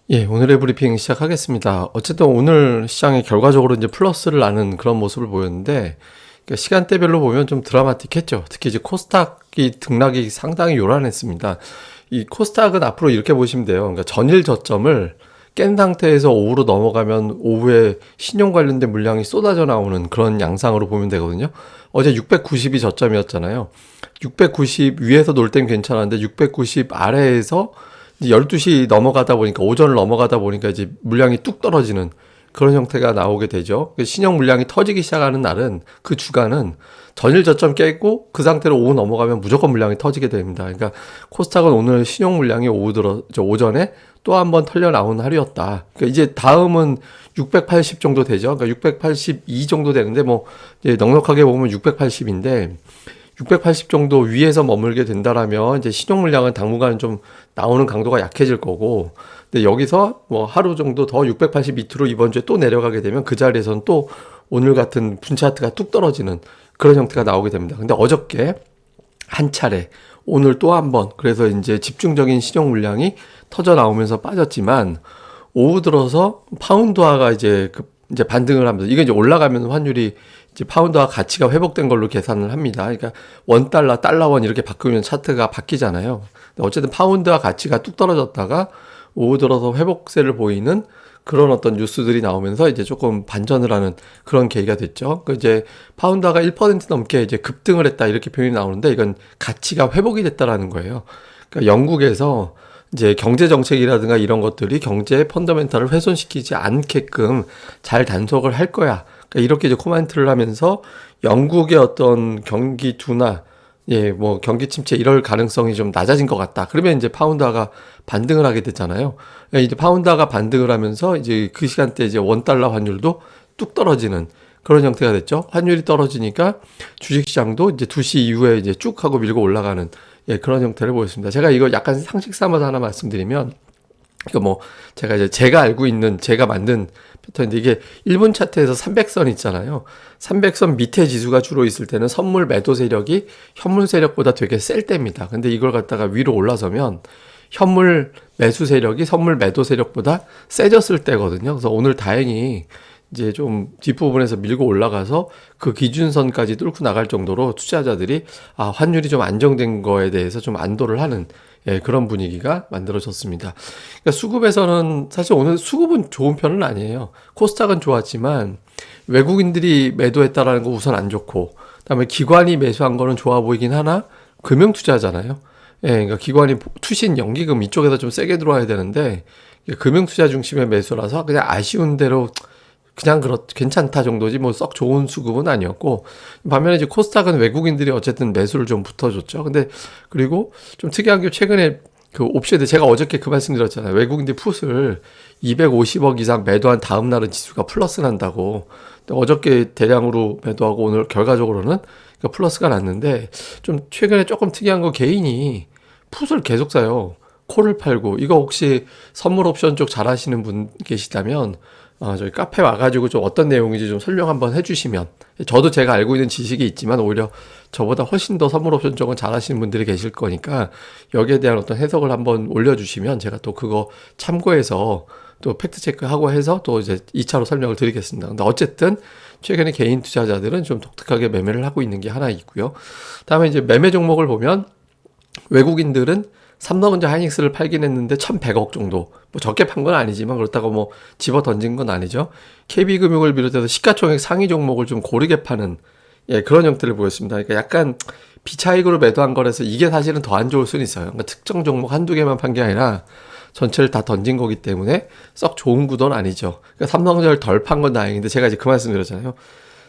예, 오늘의 브리핑 시작하겠습니다. 어쨌든 오늘 시장이 결과적으로 이제 플러스를 나는 그런 모습을 보였는데, 그러니까 시간대별로 보면 좀 드라마틱했죠. 특히 이제 코스닥이 등락이 상당히 요란했습니다. 이 코스닥은 앞으로 이렇게 보시면 돼요. 그러니까 전일 저점을 깬 상태에서 오후로 넘어가면 오후에 신용 관련된 물량이 쏟아져 나오는 그런 양상으로 보면 되거든요. 어제 690이 저점이었잖아요. 690 위에서 놀 땐 괜찮았는데 690 아래에서 이제 12시 넘어가다 보니까 오전을 넘어가다 보니까 이제 물량이 뚝 떨어지는 그런 형태가 나오게 되죠. 신형 물량이 터지기 시작하는 날은 그 주간은 전일 저점 깨고 그 상태로 오후 넘어가면 무조건 물량이 터지게 됩니다. 그러니까 코스닥은 오늘 신용 물량이 오전에 또 한 번 털려 나온 하루였다. 그러니까 이제 다음은 680 정도 되죠. 그러니까 682 정도 되는데 뭐 이제 넉넉하게 보면 680인데 680 정도 위에서 머물게 된다라면 이제 신용 물량은 당분간 좀 나오는 강도가 약해질 거고, 근데 여기서 뭐 하루 정도 더 680 밑으로 이번 주에 또 내려가게 되면 그 자리에서는 또 오늘 같은 분차트가 뚝 떨어지는 그런 형태가 나오게 됩니다. 근데 어저께 한 차례, 오늘 또 한 번, 그래서 이제 집중적인 신용 물량이 터져 나오면서 빠졌지만 오후 들어서 파운드화가 이제 반등을 하면서 이게 이제 올라가면 환율이 이제 파운드화 가치가 회복된 걸로 계산을 합니다. 그러니까 원 달러, 달러 원 이렇게 바꾸면 차트가 바뀌잖아요. 어쨌든 파운드화 가치가 뚝 떨어졌다가 오후 들어서 회복세를 보이는 그런 어떤 뉴스들이 나오면서 이제 조금 반전을 하는 그런 계기가 됐죠. 그 이제 파운드화가 1% 넘게 이제 급등을 했다 이렇게 표현이 나오는데 이건 가치가 회복이 됐다라는 거예요. 그러니까 영국에서 이제 경제 정책이라든가 이런 것들이 경제의 펀더멘탈을 훼손시키지 않게끔 잘 단속을 할 거야. 그러니까 이렇게 이제 코멘트를 하면서 영국의 어떤 경기 둔화, 예, 뭐 경기 침체 이럴 가능성이 좀 낮아진 것 같다. 그러면 이제 파운드화가 반등을 하게 됐잖아요. 예, 이제 파운드화가 반등을 하면서 이제 그 시간대 이제 원 달러 환율도 뚝 떨어지는 그런 형태가 됐죠. 환율이 떨어지니까 주식시장도 이제 2시 이후에 이제 쭉 하고 밀고 올라가는 예, 그런 형태를 보였습니다. 제가 이거 약간 상식 삼아서 하나 말씀드리면, 이거 뭐 제가 알고 있는 제가 만든 패턴인데 이게 1분 차트에서 300선 있잖아요. 300선 밑에 지수가 주로 있을 때는 선물 매도 세력이 현물 세력보다 되게 셀 때입니다. 근데 이걸 갖다가 위로 올라서면 현물 매수 세력이 선물 매도 세력보다 세졌을 때거든요. 그래서 오늘 다행히 이제 좀 뒷부분에서 밀고 올라가서 그 기준선까지 뚫고 나갈 정도로 투자자들이 환율이 좀 안정된 거에 대해서 좀 안도를 하는 예, 그런 분위기가 만들어졌습니다. 그러니까 수급에서는 사실 오늘 수급은 좋은 편은 아니에요. 코스닥은 좋았지만 외국인들이 매도했다라는 거 우선 안 좋고, 그다음에 기관이 매수한 거는 좋아 보이긴 하나 금융 투자잖아요. 예, 그러니까 기관이 투신 연기금 이쪽에서 좀 세게 들어와야 되는데 금융 투자 중심의 매수라서 그냥 아쉬운 대로 그냥 괜찮다 정도지 뭐 썩 좋은 수급은 아니었고, 반면에 이제 코스닥은 외국인들이 어쨌든 매수를 좀 붙어줬죠. 근데 그리고 좀 특이한 게 최근에 그 옵션에 제가 어저께 그 말씀 드렸잖아요. 외국인들이 풋을 250억 이상 매도한 다음 날은 지수가 플러스 난다고. 근데 어저께 대량으로 매도하고 오늘 결과적으로는 플러스가 났는데, 좀 최근에 조금 특이한 거 개인이 풋을 계속 사요. 콜을 팔고. 이거 혹시 선물 옵션 쪽 잘 하시는 분 계시다면 저희 카페 와가지고 좀 어떤 내용인지 좀 설명 한번 해주시면, 저도 제가 알고 있는 지식이 있지만 오히려 저보다 훨씬 더 선물 옵션 쪽은 잘하시는 분들이 계실 거니까 여기에 대한 어떤 해석을 한번 올려주시면 제가 또 그거 참고해서 또 팩트 체크하고 해서 또 이제 2차로 설명을 드리겠습니다. 근데 어쨌든 최근에 개인 투자자들은 좀 독특하게 매매를 하고 있는 게 하나 있고요. 다음에 이제 매매 종목을 보면 외국인들은 삼성전자 하이닉스를 팔긴 했는데 1,100억 정도, 뭐 적게 판 건 아니지만 그렇다고 뭐 집어 던진 건 아니죠. KB금융을 비롯해서 시가총액 상위 종목을 좀 고르게 파는 예, 그런 형태를 보였습니다. 그러니까 약간 비차익으로 매도한 거라서 이게 사실은 더 안 좋을 수는 있어요. 그러니까 특정 종목 한두 개만 판 게 아니라 전체를 다 던진 거기 때문에 썩 좋은 구도는 아니죠. 그러니까 삼성전자를 덜 판 건 다행인데, 제가 이제 그 말씀 드렸잖아요.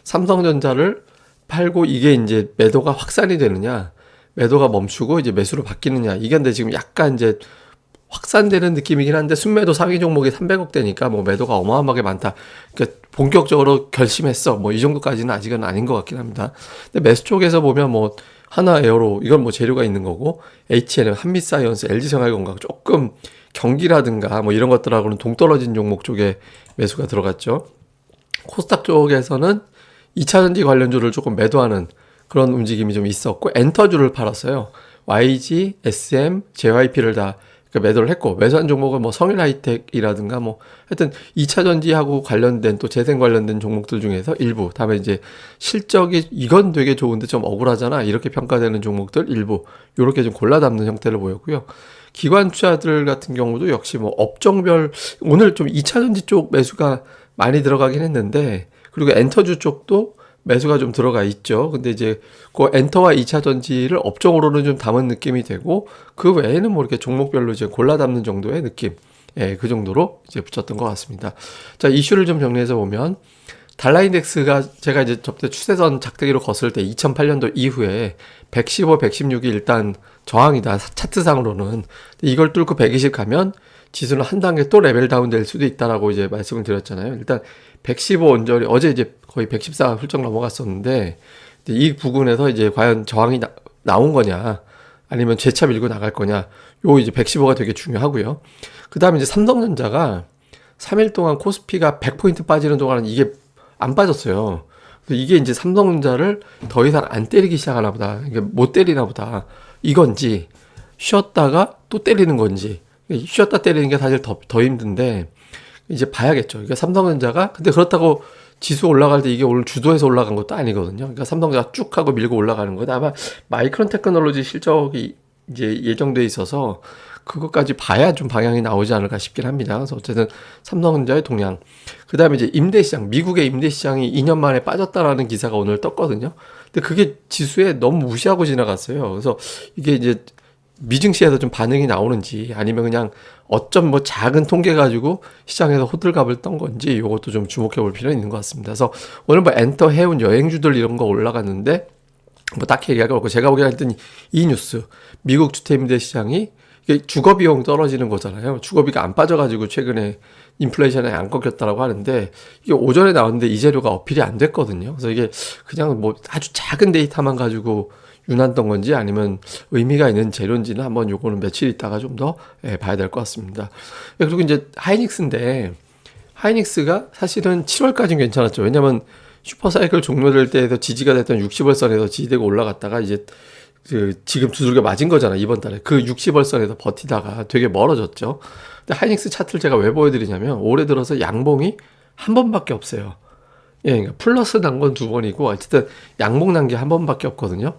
삼성전자를 팔고 이게 이제 매도가 확산이 되느냐, 매도가 멈추고 이제 매수로 바뀌느냐, 이게 근데 지금 약간 이제 확산되는 느낌이긴 한데, 순매도 상위 종목이 300억 대니까 뭐 매도가 어마어마하게 많다. 그러니까 본격적으로 결심했어, 뭐 이 정도까지는 아직은 아닌 것 같긴 합니다. 근데 매수 쪽에서 보면 뭐 하나 에어로 이건 뭐 재료가 있는 거고, H&M, 한미사이언스, LG생활건강 조금 경기라든가 뭐 이런 것들하고는 동떨어진 종목 쪽에 매수가 들어갔죠. 코스닥 쪽에서는 2차전지 관련주를 조금 매도하는 그런 움직임이 좀 있었고, 엔터주를 팔았어요. YG, SM, JYP를 다 매도를 했고, 매수한 종목은 뭐 성일 하이텍이라든가 뭐 하여튼 2차 전지하고 관련된 또 재생 관련된 종목들 중에서 일부, 다음에 이제 실적이 이건 되게 좋은데 좀 억울하잖아 이렇게 평가되는 종목들 일부 요렇게 좀 골라 담는 형태를 보였고요. 기관 투자들 같은 경우도 역시 뭐 업종별 오늘 좀 2차 전지 쪽 매수가 많이 들어가긴 했는데, 그리고 엔터주 쪽도 매수가 좀 들어가 있죠. 근데 이제 그 엔터와 2차 전지를 업종으로는 좀 담은 느낌이 되고, 그 외에는 뭐 이렇게 종목별로 이제 골라 담는 정도의 느낌. 예, 그 정도로 이제 붙였던 것 같습니다. 자, 이슈를 좀 정리해서 보면, 달러인덱스가 제가 이제 저때 추세선 작대기로 걷을 때 2008년도 이후에 115, 116이 일단 저항이다. 차트상으로는. 이걸 뚫고 120 가면 지수는 한 단계 또 레벨 다운 될 수도 있다라고 이제 말씀을 드렸잖아요. 일단 115 언저리 어제 이제 거의 114가 훌쩍 넘어갔었는데, 이 부근에서 이제 과연 저항이 나온 거냐 아니면 재차 밀고 나갈 거냐, 요 이제 115가 되게 중요하고요. 그 다음에 이제 삼성전자가 3일 동안 코스피가 100포인트 빠지는 동안은 이게 안 빠졌어요. 이게 이제 삼성전자를 더 이상 안 때리기 시작하나 보다. 이게 못 때리나 보다. 이건지, 쉬었다가 또 때리는 건지. 쉬었다 때리는 게 사실 더 힘든데, 이제 봐야겠죠. 그러니까 삼성전자가, 근데 그렇다고 지수 올라갈 때 이게 오늘 주도해서 올라간 것도 아니거든요. 그러니까 삼성전자가 쭉 하고 밀고 올라가는 거다. 아마 마이크론 테크놀로지 실적이 이제 예정돼 있어서 그것까지 봐야 좀 방향이 나오지 않을까 싶긴 합니다. 그래서 어쨌든 삼성전자의 동향. 그 다음에 이제 임대시장, 미국의 임대시장이 2년 만에 빠졌다라는 기사가 오늘 떴거든요. 근데 그게 지수에 너무 무시하고 지나갔어요. 그래서 이게 이제 미증시에서 좀 반응이 나오는지, 아니면 그냥 어쩜 뭐 작은 통계 가지고 시장에서 호들갑을 떤 건지, 이것도 좀 주목해 볼 필요는 있는 것 같습니다. 그래서 오늘 뭐 엔터, 해운, 여행주들 이런 거 올라갔는데 뭐 딱히 얘기할 거 없고, 제가 보기에는 하여튼 이 뉴스, 미국 주택임대 시장이 이게 주거비용 떨어지는 거잖아요. 주거비가 안 빠져가지고 최근에 인플레이션에 안 꺾였다라고 하는데, 이게 오전에 나왔는데 이 재료가 어필이 안 됐거든요. 그래서 이게 그냥 뭐 아주 작은 데이터만 가지고 윤환던 건지 아니면 의미가 있는 재료인지는 한번 요거는 며칠 있다가 좀 더 봐야 될 것 같습니다. 그리고 이제 하이닉스인데, 하이닉스가 사실은 7월까지는 괜찮았죠. 왜냐면 슈퍼사이클 종료될 때에서 지지가 됐던 60월선에서 지지되고 올라갔다가 이제 지금 두들겨 맞은 거잖아, 이번 달에. 그 60월선에서 버티다가 되게 멀어졌죠. 근데 하이닉스 차트를 제가 왜 보여드리냐면, 올해 들어서 양봉이 한 번밖에 없어요. 예, 그러니까 플러스 난 건 두 번이고, 어쨌든 양봉 난 게 한 번밖에 없거든요.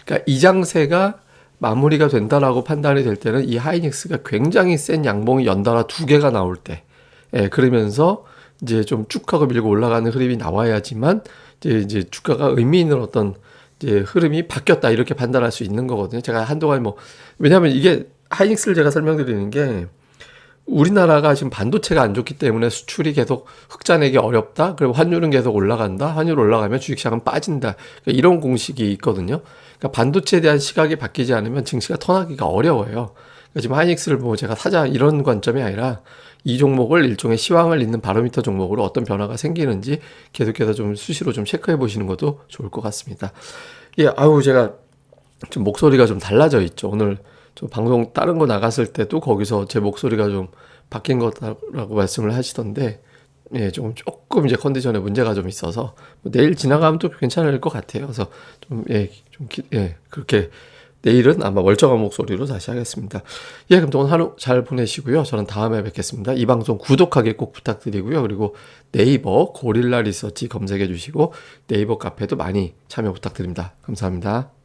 그러니까 이 장세가 마무리가 된다라고 판단이 될 때는 이 하이닉스가 굉장히 센 양봉이 연달아 두 개가 나올 때, 예, 그러면서 이제 좀 쭉 하고 밀고 올라가는 흐름이 나와야지만 이제 주가가 의미 있는 어떤 이제 흐름이 바뀌었다 이렇게 판단할 수 있는 거거든요. 제가 한동안 뭐, 왜냐하면 이게 하이닉스를 제가 설명드리는 게, 우리나라가 지금 반도체가 안 좋기 때문에 수출이 계속 흑자내기 어렵다. 그리고 환율은 계속 올라간다. 환율 올라가면 주식시장은 빠진다. 그러니까 이런 공식이 있거든요. 그러니까 반도체에 대한 시각이 바뀌지 않으면 증시가 턴하기가 어려워요. 그러니까 지금 하이닉스를 뭐 제가 사자 이런 관점이 아니라, 이 종목을 일종의 시황을 잇는 바로미터 종목으로 어떤 변화가 생기는지 계속해서 좀 수시로 좀 체크해 보시는 것도 좋을 것 같습니다. 예, 아유, 제가 좀 목소리가 좀 달라져 있죠. 오늘 좀 방송 다른 거 나갔을 때도 거기서 제 목소리가 좀 바뀐 거라고 말씀을 하시던데, 예, 조금 이제 컨디션에 문제가 좀 있어서 뭐 내일 지나가면 또 괜찮을 것 같아요. 그래서 그렇게 내일은 아마 멀쩡한 목소리로 다시 하겠습니다. 예, 그럼 또 오늘 하루 잘 보내시고요. 저는 다음에 뵙겠습니다. 이 방송 구독하기 꼭 부탁드리고요. 그리고 네이버 고릴라 리서치 검색해 주시고 네이버 카페도 많이 참여 부탁드립니다. 감사합니다.